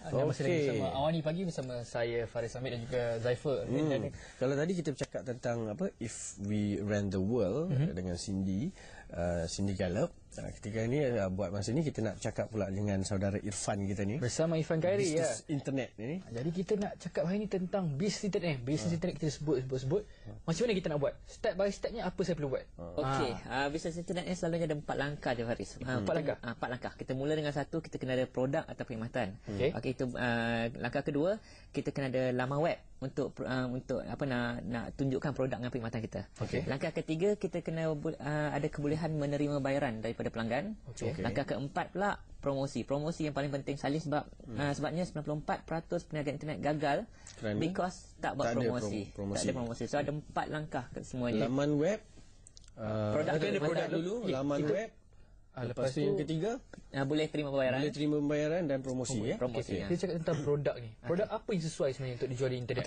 Masih lagi bersama Awani Pagi bersama saya Faris Hamid dan juga Zaifar. Kalau tadi kita bercakap tentang If We Ran the World dengan Cindy Gallop. Ketika ni buat masa ni kita nak cakap pula dengan saudara Irfan kita ni bersama Irfan Khairi bisnes internet ni. Jadi kita nak cakap hari ni tentang bisnes internet. Bisnes internet kita sebut. Macam mana kita nak buat? Step by stepnya apa saya perlu buat? Okey, bisnes internet ni selalunya ada 4 langkah je Faris. 4 langkah. 4 langkah. Kita mula dengan satu, kita kena ada produk atau perkhidmatan. Okey, itu langkah kedua, kita kena ada laman web untuk apa nak tunjukkan produk dan perkhidmatan kita. Langkah ketiga, kita kena ada kebolehan menerima bayaran daripada pelanggan. Langkah keempat pula promosi yang paling penting sekali sebabnya 94% peniaga internet gagal because tak buat promosi. Tak ada promosi. So ada 4 langkah semuanya. Laman web, produk dulu, laman web. Lepas tu yang ketiga boleh terima pembayaran dan promosi. Promosi. Kita cakap tentang produk ni. Produk apa yang sesuai sebenarnya untuk dijual di internet?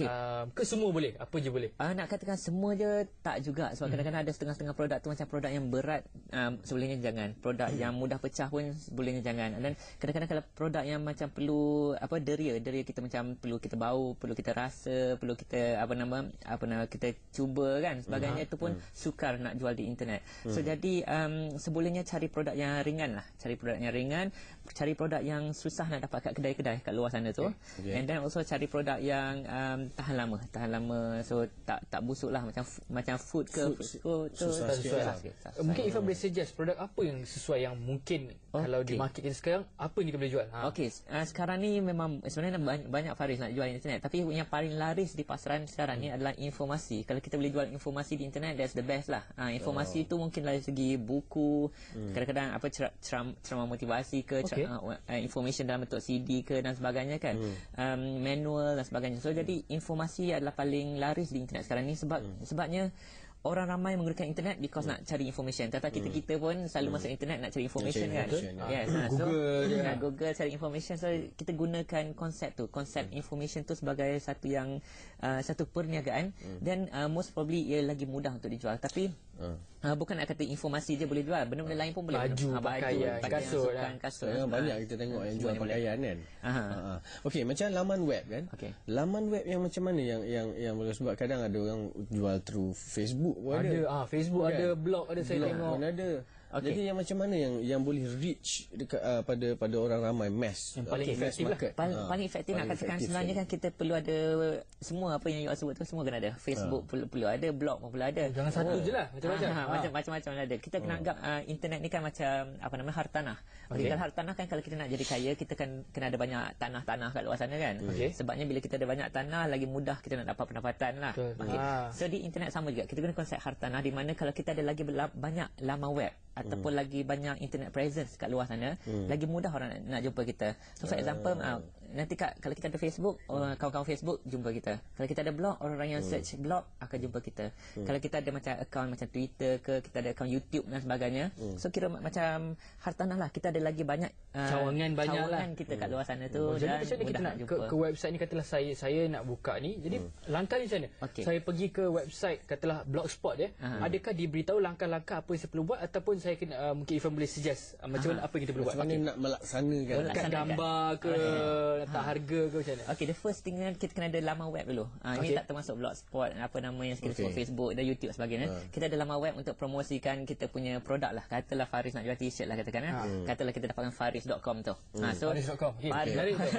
Ke semua boleh? Apa je boleh? Nak katakan semua je tak juga. Sebab kadang-kadang ada setengah-setengah produk tu macam produk yang berat, sebolehnya jangan. Produk yang mudah pecah pun sebolehnya jangan. Dan kadang-kadang kalau produk yang macam perlu deria kita macam perlu kita bau, perlu kita rasa, perlu kita kita cuba kan, sebagainya, itu pun sukar nak jual di internet. So jadi sebolehnya cari produk yang ringan lah. Cari produk yang susah nak dapat kat kedai-kedai kat luar sana tu. And then also cari produk yang tahan lama. So tak busuk lah, macam food ke susah sikit. Mungkin Ifan boleh suggest produk apa yang sesuai, yang mungkin kalau di market kita sekarang apa yang kita boleh jual? Sekarang ni memang sebenarnya banyak Faris nak jual internet, tapi yang paling laris di pasaran sekarang ni adalah informasi. Kalau kita boleh jual informasi di internet, that's the best lah. Informasi tu mungkin dari segi buku, kadang-kadang ceramah motivasi ke, information dalam bentuk CD ke dan sebagainya kan, manual dan sebagainya. So jadi informasi adalah paling laris di internet sekarang ni sebabnya orang ramai menggunakan internet because nak cari information. Tetapi kita pun selalu masuk internet nak cari information kan. Google cari information. So kita gunakan konsep information tu sebagai satu perniagaan. Dan most probably ia lagi mudah untuk dijual. Tapi bukan nak kata informasi je boleh jual, benda-benda lain pun boleh. Baju, pakaian, kasut. Banyak kita tengok yang jual pakaian kan. Okey, macam laman web kan. Laman web yang macam mana yang boleh, sebab kadang ada orang jual through Facebook pun ada. Facebook kan? Ada, blog ada, saya tengok pun ada. Jadi yang macam mana yang boleh reach dekat pada orang ramai, mass, yang paling efektif lah. Paling efektif nak katakan sebenarnya kan kita perlu ada semua apa yang you sebut tu, semua kena ada. Facebook perlu ada, blog pun perlu ada. Jangan satu je lah, macam-macam ada. Kita kena anggap internet ni kan macam hartanah. Kalau hartanah kan, kalau kita nak jadi kaya, kita kan kena ada banyak tanah-tanah kat luar sana kan. Sebabnya bila kita ada banyak tanah, lagi mudah kita nak dapat pendapatan lah. So di internet sama juga, kita guna konsep hartanah, di mana kalau kita ada lagi banyak laman web ataupun lagi banyak internet presence kat luar sana, lagi mudah orang nak jumpa kita. So for example, nanti kalau kita ada Facebook, kawan-kawan Facebook jumpa kita. Kalau kita ada blog, orang-orang yang search blog akan jumpa kita. Kalau kita ada macam akaun macam Twitter ke, kita ada akaun YouTube dan sebagainya, so kira macam hartanah lah. Kita ada lagi banyak cawangan kita kat luar sana tu. Jadi macam mana kita nak ke website ni, katalah saya nak buka ni. Jadi langkah ni macam mana? Saya pergi ke website katalah Blogspot dia, adakah diberitahu langkah-langkah apa yang saya perlu buat, ataupun saya kena mungkin Ifan boleh suggest macam mana apa yang kita perlu buat? Macam mana nak melaksanakan? Kat gambar ke, letak harga ke, macam mana? The first thing kita kena ada laman web dulu. Ini tak termasuk Blogspot, apa nama yang kita sebut, Facebook dan YouTube sebagainya. Kita ada laman web untuk promosikan kita punya produk lah. Katalah Faris nak jual t-shirt lah katakan. Katalah kita dapatkan faris.com tu. Faris.com. Faris.com.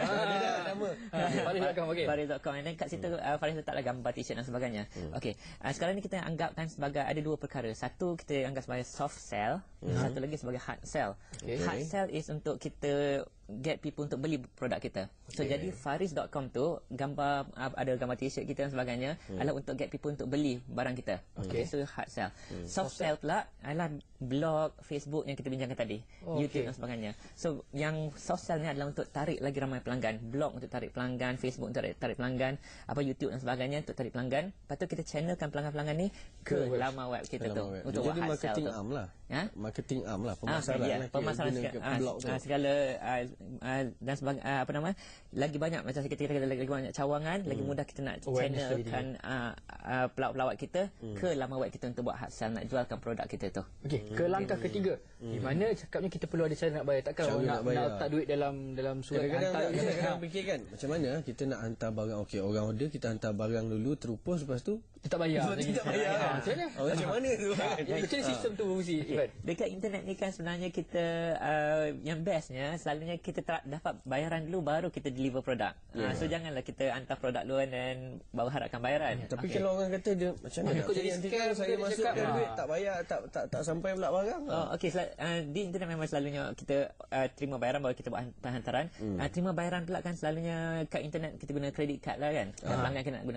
Faris.com. Dan kat situ Faris letaklah gambar t-shirt dan sebagainya. Sekarang ni kita anggapkan sebagai ada 2 perkara. Satu kita anggap sebagai soft sell, satu lagi sebagai hard sell. Hard sell is untuk kita get people untuk beli produk kita. So jadi faris.com tu ada gambar t-shirt kita dan sebagainya adalah untuk get people untuk beli barang kita. So hard sell. Soft sell pula adalah blog, Facebook yang kita bincangkan tadi, YouTube dan sebagainya. So yang soft sell ni adalah untuk tarik lagi ramai pelanggan. Blog untuk tarik pelanggan, Facebook untuk tarik pelanggan, YouTube dan sebagainya untuk tarik pelanggan. Lepas tu kita channelkan pelanggan-pelanggan ni ke laman web kita tu untuk jadi marketing arm lah. Marketing arm lah, pemasaran pemasaran segala dan lagi banyak macam kita lagi banyak cawangan, lagi mudah kita nak channelkan pelawat kita ke laman web kita untuk buat hasil nak jualkan produk kita tu. Okey, ke langkah ketiga. Di mana cakapnya kita perlu ada cara nak bayar. Takkan orang nak letak duit dalam surat hantar. Kadang-kadang fikir kan macam mana kita nak hantar barang. Okey, orang order, kita hantar barang dulu terupus, lepas tu kita tak bayar. Macam mana tu? Macam sistem tu fungsi. Dekat internet ni kan sebenarnya kita yang bestnya selalunya kita dapat bayaran dulu baru kita deliver produk. So janganlah kita hantar produk dulu dan baru harapkan bayaran. Tapi kalau orang kata dia macam mana nak jadi scam, saya masukkan duit tak bayar, tak sampai pula barang. Okey, di internet memang selalunya kita terima bayaran baru kita buat hantaran. Terima bayaran pula kan selalunya kat internet kita guna credit card lah kan. Pelanggan kena guna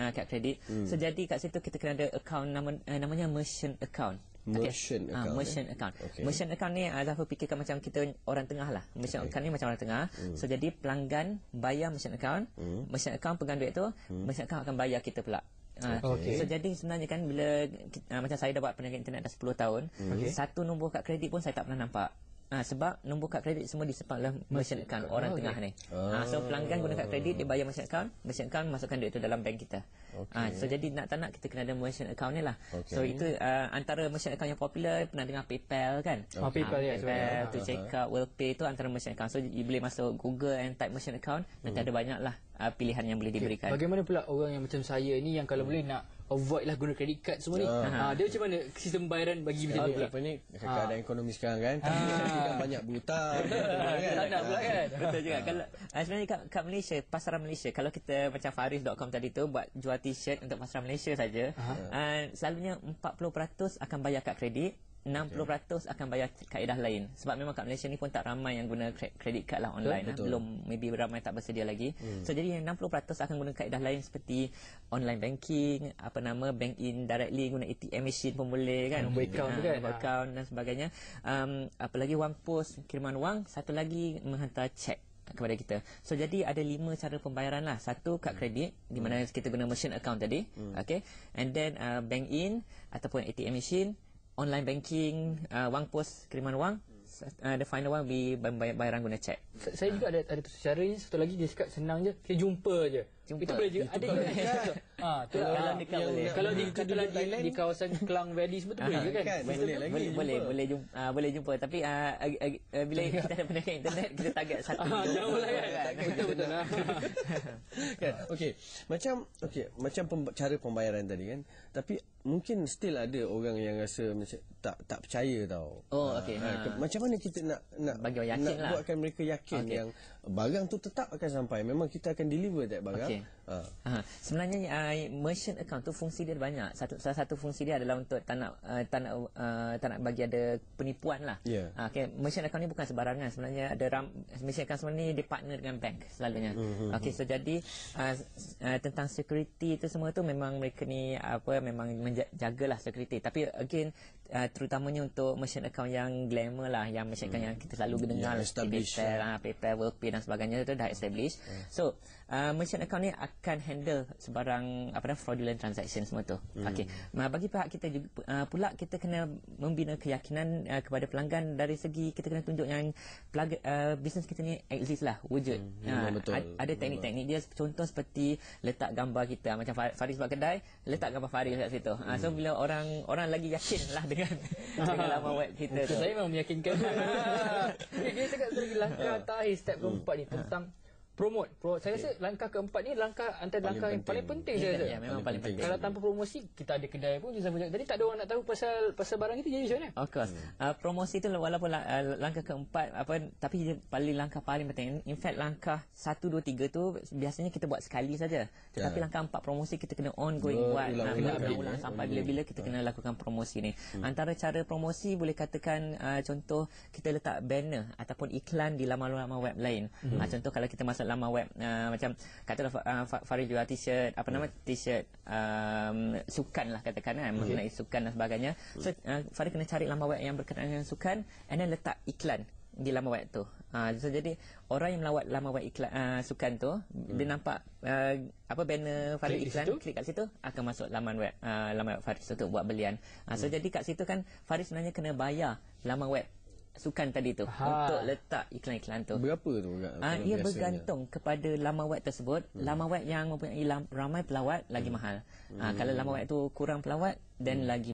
kad kredit. So jadi kat situ kita kena ada account namanya merchant account. Merchant account. Merchant account. Merchant account ni Zafar fikirkan macam kita orang tengah lah. Merchant account ni macam orang tengah. So jadi pelanggan bayar merchant account, merchant account pegang duit tu, merchant account akan bayar kita pula. So jadi sebenarnya kan bila macam saya dah buat perniagaan internet dah 10 tahun, satu nombor kad kredit pun saya tak pernah nampak. Sebab nombor kad kredit semua disimpan dalam merchant account orang tengah ni. So pelanggan guna kad kredit, dia bayar merchant account masukkan duit tu dalam bank kita. So jadi nak tak nak kita kena ada merchant account ni lah. So itu antara merchant account yang popular, pernah dengar PayPal kan? PayPal to check out, WorldPay tu antara merchant account. So you boleh masuk Google and type merchant account, nanti ada banyak lah pilihan yang boleh diberikan. Bagaimana pula orang yang macam saya ni yang kalau boleh nak avoid lah guna credit card semua ni. Dia macam mana sistem bayaran bagi macam ni pula? Apa ni keadaan ekonomi sekarang kan. Tidak banyak berhutang. Tak nak pula kan. Betul juga. Kalau sebenarnya kat Malaysia, pasaran Malaysia, kalau kita macam Faris.com tadi tu buat jual t-shirt untuk pasaran Malaysia saja, selalunya 40% akan bayar kad kredit, 60% akan bayar kaedah lain. Sebab memang kat Malaysia ni pun tak ramai yang guna credit card lah online. Belum, maybe ramai tak bersedia lagi. So jadi yang 60% akan guna kaedah lain seperti online banking, bank in directly, guna ATM machine pun boleh kan. Account dan sebagainya. Apalagi wang pos, kiriman wang, satu lagi menghantar cek kepada kita. So jadi ada 5 cara pembayaran lah. Satu kad kredit di mana kita guna merchant account tadi. Okay. And then bank in ataupun ATM machine, online banking, wang pos, kiriman wang. The final one we bayaran guna cek. Saya juga ada cara ni. Satu lagi dia cakap senang je, kita jumpa je. Kita boleh juga ada juga. Kalau di kawasan Klang Valley semua tu boleh juga kan? Boleh jumpa. Tapi bila kita ada perniagaan internet, kita target satu. Jauh lah kan? Betul lah. Macam cara pembayaran tadi kan. Tapi mungkin still ada orang yang rasa macam tak percaya tau. Macam mana kita nak bagi orang yakin lah, buatkan mereka yakin yang barang tu tetap akan sampai. Memang kita akan deliver that barang. Sebenarnya merchant account tu fungsi dia banyak. Salah satu fungsi dia adalah untuk tak nak bagi ada penipuan lah. Merchant account ni bukan sebarangan. Sebenarnya ada merchant account sebenarnya dia partner dengan bank selalunya. So jadi tentang security tu semua tu memang mereka ni memang menjagalah security. Tapi again terutamanya untuk merchant account yang glamour lah, yang merchant account yang kita selalu dengar PayPal, WorldPay dan sebagainya tu dah established. So merchant account ni akan handle sebarang fraudulent transaction semua tu. Bagi pihak kita juga pula kita kena membina keyakinan kepada pelanggan dari segi kita kena tunjuk yang bisnes kita ni exist lah, wujud. Ada teknik-teknik dia, contoh seperti letak gambar kita. Macam Faris buat kedai, letak gambar Faris kat situ. So bila orang lagi yakin lah dengan laman web kita tu. Saya memang meyakinkan. Dia cakap lagi langkah terakhir, step keempat ni tentang promote. Saya rasa langkah keempat ni antara langkah yang paling penting saya rasa. Memang paling penting. Kalau tanpa promosi, kita ada kedai pun tadi tak ada orang nak tahu pasal barang itu, jadi macam mana? Of course. Promosi tu walaupun langkah keempat tapi dia langkah paling penting. In fact langkah 1 2 3 tu biasanya kita buat sekali saja. Tetapi langkah 4 promosi kita kena ongoing buat, ulang sampai bila-bila kita kena lakukan promosi ni. Antara cara promosi boleh katakan contoh kita letak banner ataupun iklan di laman-laman web lain. Contoh kalau kita masuk laman web macam katalah Farid jual t-shirt, t-shirt sukan lah katakan mengenai sukan dan sebagainya. So Farid kena cari laman web yang berkenaan dengan sukan and then letak iklan di laman web tu. So jadi orang yang melawat laman web iklan sukan tu, dia nampak banner Farid iklan, klik kat situ akan masuk laman web Farid untuk buat belian. So jadi kat situ kan Farid sebenarnya kena bayar laman web sukan tadi tu untuk letak iklan-iklan tu. Berapa tu? Ia bergantung kepada laman web tersebut. Laman web yang mempunyai ramai pelawat lagi mahal. Kalau laman web tu kurang pelawat, then lagi